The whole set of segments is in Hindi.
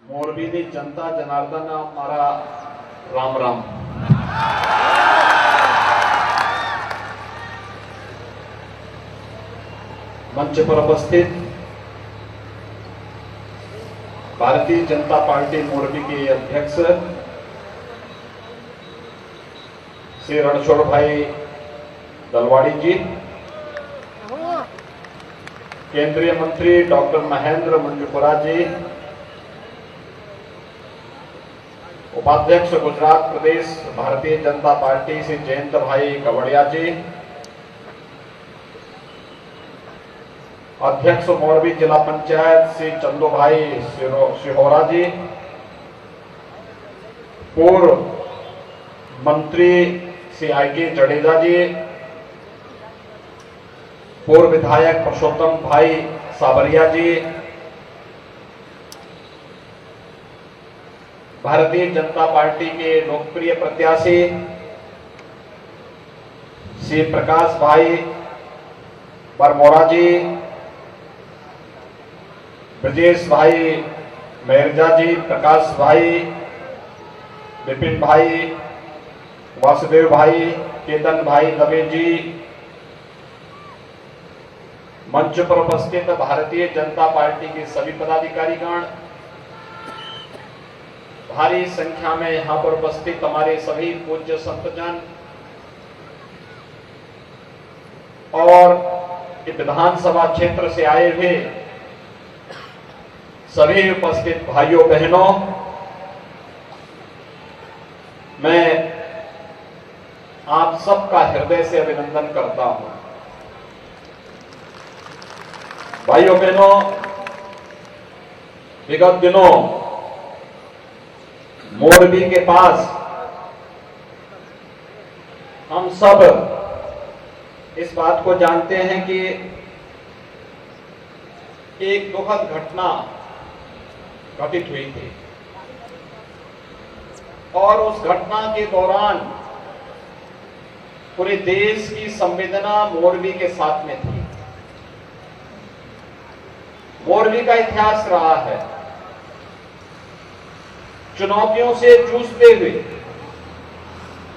મોરબીની જનતા જનાર્દન મારા રામ રામ। मंच पर उपस्थित भारतीय जनता पार्टी मोरबी के अध्यक्ष श्री रणछोड़ भाई दलवाड़ी जी, केंद्रीय मंत्री डॉक्टर महेंद्र मुंजपुरा जी, उपाध्यक्ष गुजरात प्रदेश भारतीय जनता पार्टी श्री जयंत भाई कवड़िया जी, अध्यक्ष मोरबी जिला पंचायत श्री चंदू भाई सिहोरा जी, पूर्व मंत्री श्री आई.के. जडेजा जी, पूर्व विधायक पुरुषोत्तम भाई साबरिया जी, भारतीय जनता पार्टी के लोकप्रिय प्रत्याशी श्री प्रकाश भाई बरमोरा जी, ब्रजेश भाई मेरजा जी, प्रकाश भाई, विपिन भाई, वासुदेव भाई, केतन भाई दवे जी, मंच पर उपस्थित भारतीय जनता पार्टी के सभी पदाधिकारीगण, भारी संख्या में यहां पर उपस्थित हमारे सभी पूज्य संतजन और विधानसभा क्षेत्र से आए हुए सभी उपस्थित भाइयों बहनों, मैं आप सबका हृदय से अभिनंदन करता हूं। भाइयों बहनों, विगत दिनों मोरबी के पास हम सब इस बात को जानते हैं कि एक दुखद घटना घटित हुई थी और उस घटना के दौरान पूरे देश की संवेदना मोरबी के साथ में थी। मोरबी का इतिहास रहा है चुनौतियों से जूझते हुए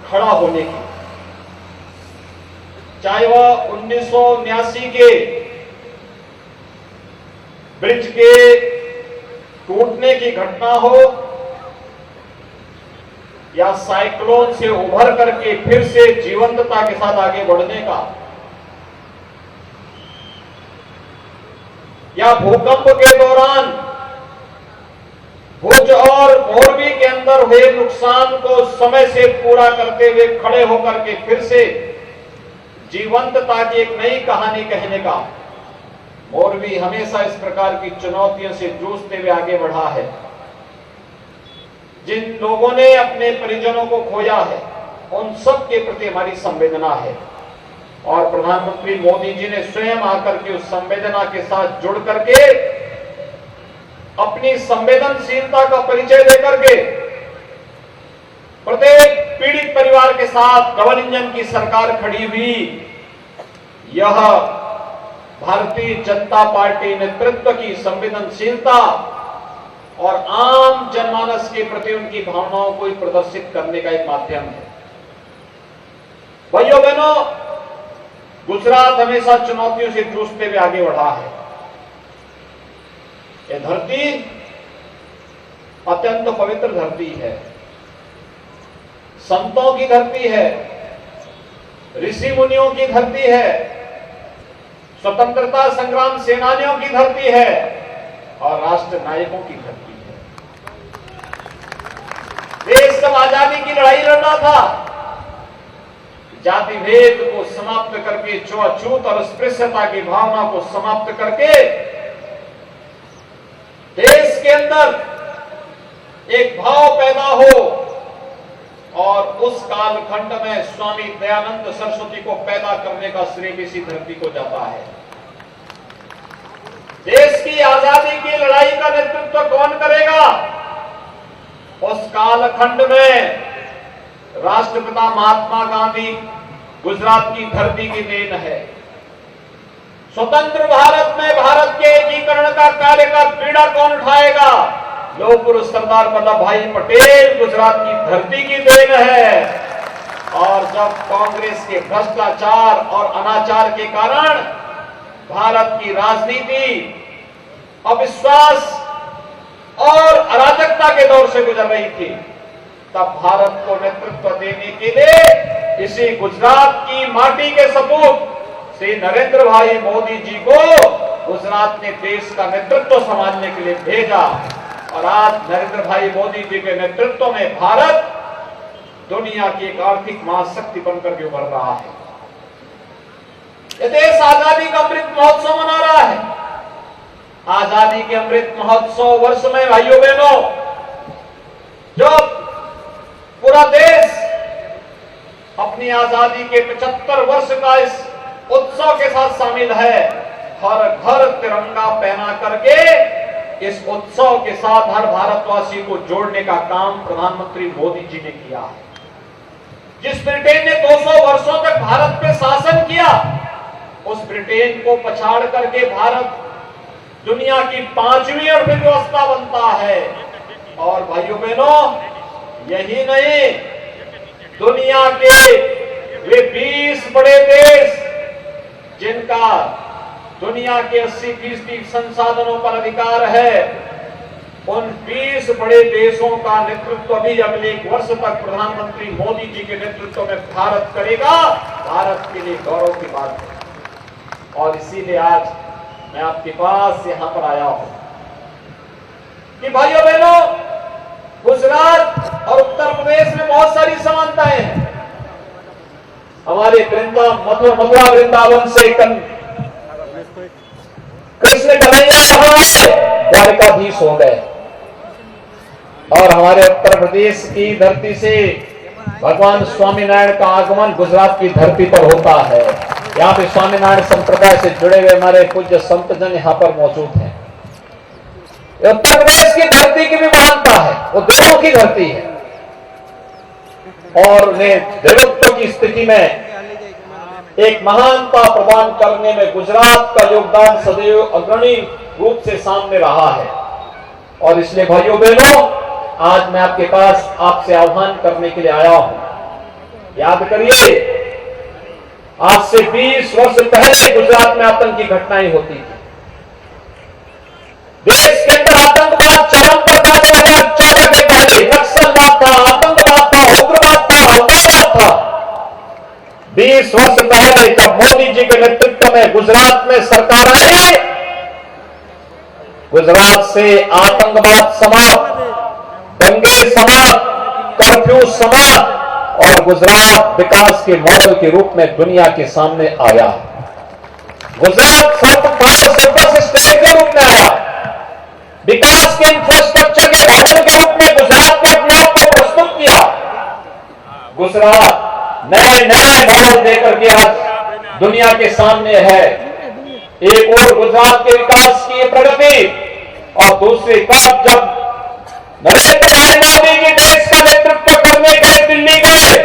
खड़ा होने की, चाहे वह 1979 के ब्रिज के टूटने की घटना हो या साइक्लोन से उभर करके फिर से जीवंतता के साथ आगे बढ़ने का, या भूकंप के दौरान भुज और मोरबी के अंदर हुए नुकसान को समय से पूरा करते हुए खड़े होकर के फिर से जीवंतता की एक नई कहानी कहने का, मोरबी हमेशा इस प्रकार की चुनौतियों से जूझते हुए आगे बढ़ा है। जिन लोगों ने अपने परिजनों को खोया है उन सब के प्रति हमारी संवेदना है और प्रधानमंत्री मोदी जी ने स्वयं आकर के उस संवेदना के साथ जुड़ करके अपनी संवेदनशीलता का परिचय देकर के प्रत्येक पीड़ित परिवार के साथ डबल इंजन की सरकार खड़ी हुई। यह भारतीय जनता पार्टी नेतृत्व की संवेदनशीलता और आम जनमानस के प्रति उनकी भावनाओं को प्रदर्शित करने का एक माध्यम है। भाइयों बहनों, गुजरात हमेशा चुनौतियों से जूझते हुए आगे बढ़ा है। यह धरती अत्यंत पवित्र धरती है, संतों की धरती है, ऋषि मुनियों की धरती है, स्वतंत्रता संग्राम सेनानियों की धरती है और राष्ट्र नायकों की धरती है। देश जब आजादी की लड़ाई लड़ रहा था, जाति भेद को समाप्त करके, छुआछूत और अस्पृश्यता की भावना को समाप्त करके देश के अंदर एक भाव पैदा हो और उस कालखंड में स्वामी दयानंद सरस्वती को पैदा करने का श्रेय इसी धरती को जाता है। देश की आजादी की लड़ाई का नेतृत्व कौन करेगा? उस कालखंड में राष्ट्रपिता महात्मा गांधी गुजरात की धरती की देन है। स्वतंत्र भारत में भारत के एकीकरण का कार्य का बीड़ा कौन उठाएगा? लोह पुरुष सरदार वल्लभ भाई पटेल गुजरात की धरती की देन है। और जब कांग्रेस के भ्रष्टाचार और अनाचार के कारण भारत की राजनीति अविश्वास और अराजकता के दौर से गुजर रही थी, तब भारत को नेतृत्व देने के लिए इसी गुजरात की माटी के सपूत श्री नरेंद्र भाई मोदी जी को गुजरात ने देश का नेतृत्व संभालने के लिए भेजा। और आज नरेंद्र भाई मोदी जी के नेतृत्व में भारत दुनिया की एक आर्थिक महाशक्ति बनकर के उभर रहा है। ये देश आजादी का अमृत महोत्सव मना रहा है। आजादी के अमृत महोत्सव वर्ष में भाइयों बहनों, जब पूरा देश अपनी आजादी के 75 वर्ष का इस उत्सव के साथ शामिल है, हर घर तिरंगा पहना करके इस उत्सव के साथ हर भारतवासी को जोड़ने का काम प्रधानमंत्री मोदी जी ने किया है। जिस ब्रिटेन ने 200 वर्षों तक भारत पे शासन किया, उस ब्रिटेन को पछाड़ करके भारत दुनिया की 5वीं अर्थव्यवस्था बनता है। और भाइयों बहनों, यही नहीं, दुनिया के वे 20 बड़े देश जिनका दुनिया के 80% संसाधनों पर अधिकार है, उन 20 बड़े देशों का नेतृत्व भी अगले 1 वर्ष तक प्रधानमंत्री मोदी जी के नेतृत्व में भारत करेगा। भारत के लिए गौरव की बात है। और इसीलिए आज मैं आपके पास यहां पर आया हूं कि भाइयों बहनों, गुजरात और उत्तर प्रदेश में बहुत सारी समानताएं हैं। हमारे मथुरा वृंदावन से कृष्ण कन्हैया हमारे द्वारकाधीश हो गए, और हमारे उत्तर प्रदेश की धरती से भगवान स्वामीनारायण का आगमन गुजरात की धरती पर होता है। यहाँ पे स्वामीनारायण संप्रदाय से जुड़े हुए हमारे पूज्य संत जन यहाँ पर मौजूद हैं। उत्तर प्रदेश की धरती की भी महानता है, वो देवों की धरती है, और उन्हें देवत्व की स्थिति में एक महानता प्रदान करने में गुजरात का योगदान सदैव अग्रणी रूप से सामने रहा है। और इसलिए भाइयों बहनों, आज मैं आपके पास आपसे आह्वान करने के लिए आया हूं। याद करिए, आज से 20 वर्ष पहले गुजरात में आतंकी घटनाएं होती थी। देश के अंदर आतंकवाद चरम पर था। 2014 के पहले नक्सलवाद था, आतंकवाद था, उग्रवाद था, अलगाववाद था। 20 वर्ष पहले जब मोदी जी के नेतृत्व में गुजरात में सरकार आई, गुजरात से आतंकवाद समाप्त, दंगे समाप्त, कर्फ्यू समाप्त, और गुजरात विकास के मॉडल के रूप में दुनिया के सामने आया। गुजरात सर्वोच्च स्टेट के रूप में आया। विकास के इंफ्रास्ट्रक्चर के मॉडल के रूप में गुजरात ने अपने आप को प्रस्तुत किया। गुजरात नए नए मॉडल देकर के आज दुनिया के सामने है। एक और गुजरात के विकास की प्रगति, और दूसरी तरफ जब नरेंद्र भाई मोदी जी देश का नेतृत्व करने के लिए दिल्ली गए,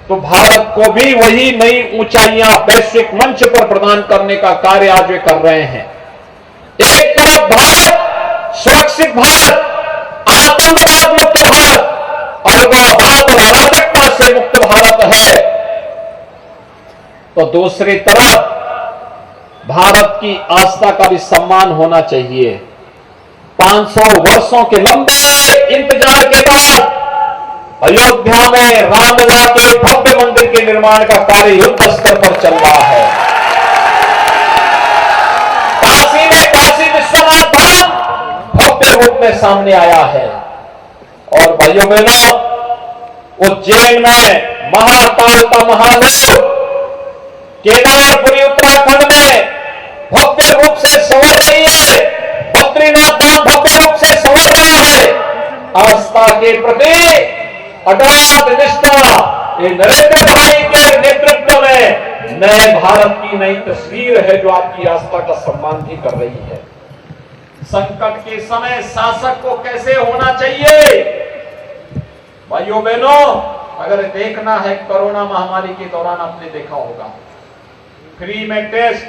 तो भारत को भी वही नई ऊंचाइयां वैश्विक मंच पर प्रदान करने का कार्य आज वे कर रहे हैं। एक तरफ भारत सुरक्षित भारत, आतंकवाद मुक्त भारत, अलगाववाद और अराजकता से मुक्त भारत है, तो दूसरी तरफ भारत की आस्था का भी सम्मान होना चाहिए। 500 वर्षों के लंबे इंतजार के बाद अयोध्या में रामलला के भव्य मंदिर के निर्माण का कार्य युद्ध स्तर पर चल रहा है। काशी में काशी विश्वनाथ धाम भव्य रूप में सामने आया है। और भाइयों बहनों, उज्जैन में महाकाल का महालोक, केदारपुरी उत्तराखंड में भव्य रूप से संवर रही है। बद्रीनाथ धाम भव्य रूप से संवर रहा है। आस्था के प्रति अगाध निष्ठा ये नरेंद्र भाई के नेतृत्व में नए भारत की नई तस्वीर है, जो आपकी आस्था का सम्मान भी कर रही है। संकट के समय शासक को कैसे होना चाहिए? भाइयों बहनों, अगर देखना है, कोरोना महामारी के दौरान आपने देखा होगा, फ्री में टेस्ट,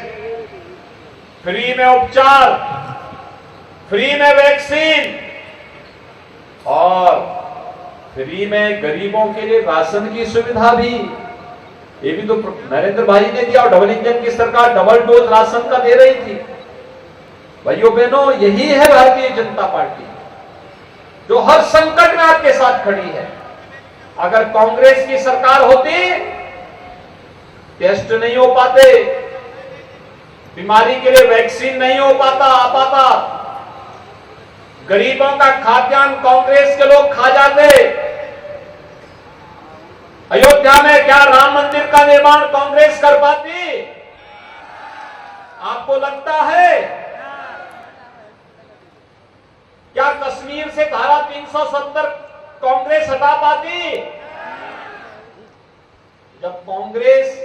फ्री में उपचार, फ्री में वैक्सीन, फ्री में गरीबों के लिए राशन की सुविधा भी, ये भी तो नरेंद्र भाई ने दिया। और डबल इंजन की सरकार डबल डोज राशन का दे रही थी। भाइयों बहनों, यही है भारतीय जनता पार्टी, जो हर संकट में आपके साथ खड़ी है। अगर कांग्रेस की सरकार होती, टेस्ट नहीं हो पाते, बीमारी के लिए वैक्सीन नहीं हो पाता आ पाता, गरीबों का खाद्यान्न कांग्रेस के लोग खा जाते। अयोध्या में क्या राम मंदिर का निर्माण कांग्रेस कर पाती? आपको लगता है क्या कश्मीर से धारा 370 कांग्रेस हटा पाती? जब कांग्रेस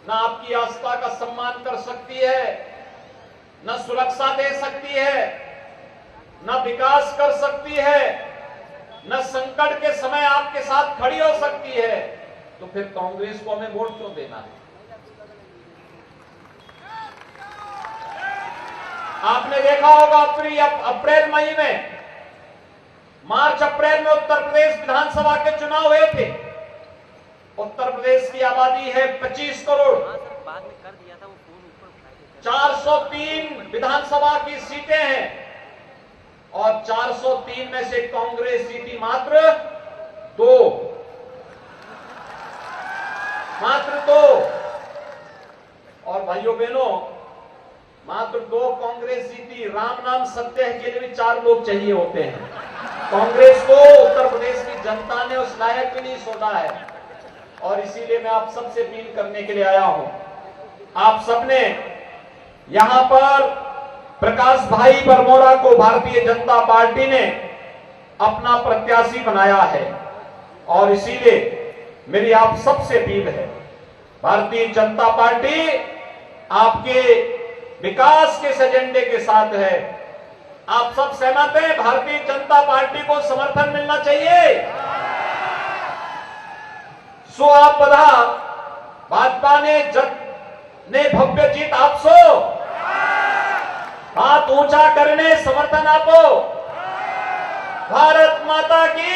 न आपकी आस्था का सम्मान कर सकती है, न सुरक्षा दे सकती है, न विकास कर सकती है, न संकट के समय आपके साथ खड़ी हो सकती है, तो फिर कांग्रेस को हमें वोट क्यों देना है? आपने देखा होगा अप्रैल मई में, मार्च अप्रैल में उत्तर प्रदेश विधानसभा के चुनाव हुए थे। उत्तर प्रदेश की आबादी है 25 करोड़, 403 विधानसभा की सीटें हैं और 403 में से कांग्रेस जीती मात्र 2, मात्र 2। और भाइयों बहनों, मात्र 2 कांग्रेस जीती। राम नाम सत्य है के लिए भी 4 लोग चाहिए होते हैं। कांग्रेस को उत्तर प्रदेश की जनता ने उस लायक भी नहीं सोचा है। और इसीलिए मैं आप सबसे अपील करने के लिए आया हूं। आप सबने यहां पर प्रकाश भाई बरमोरा को भारतीय जनता पार्टी ने अपना प्रत्याशी बनाया है और इसीलिए मेरी आप सबसे अपील है, भारतीय जनता पार्टी आपके विकास के इस एजेंडे के साथ है। आप सब सहमत हैं? भारतीय जनता पार्टी को समर्थन मिलना चाहिए। सो आप बधा भाजपा ने भव्य जीत आपसो, हाथ ऊंचा करने समर्थन आपो। भारत माता की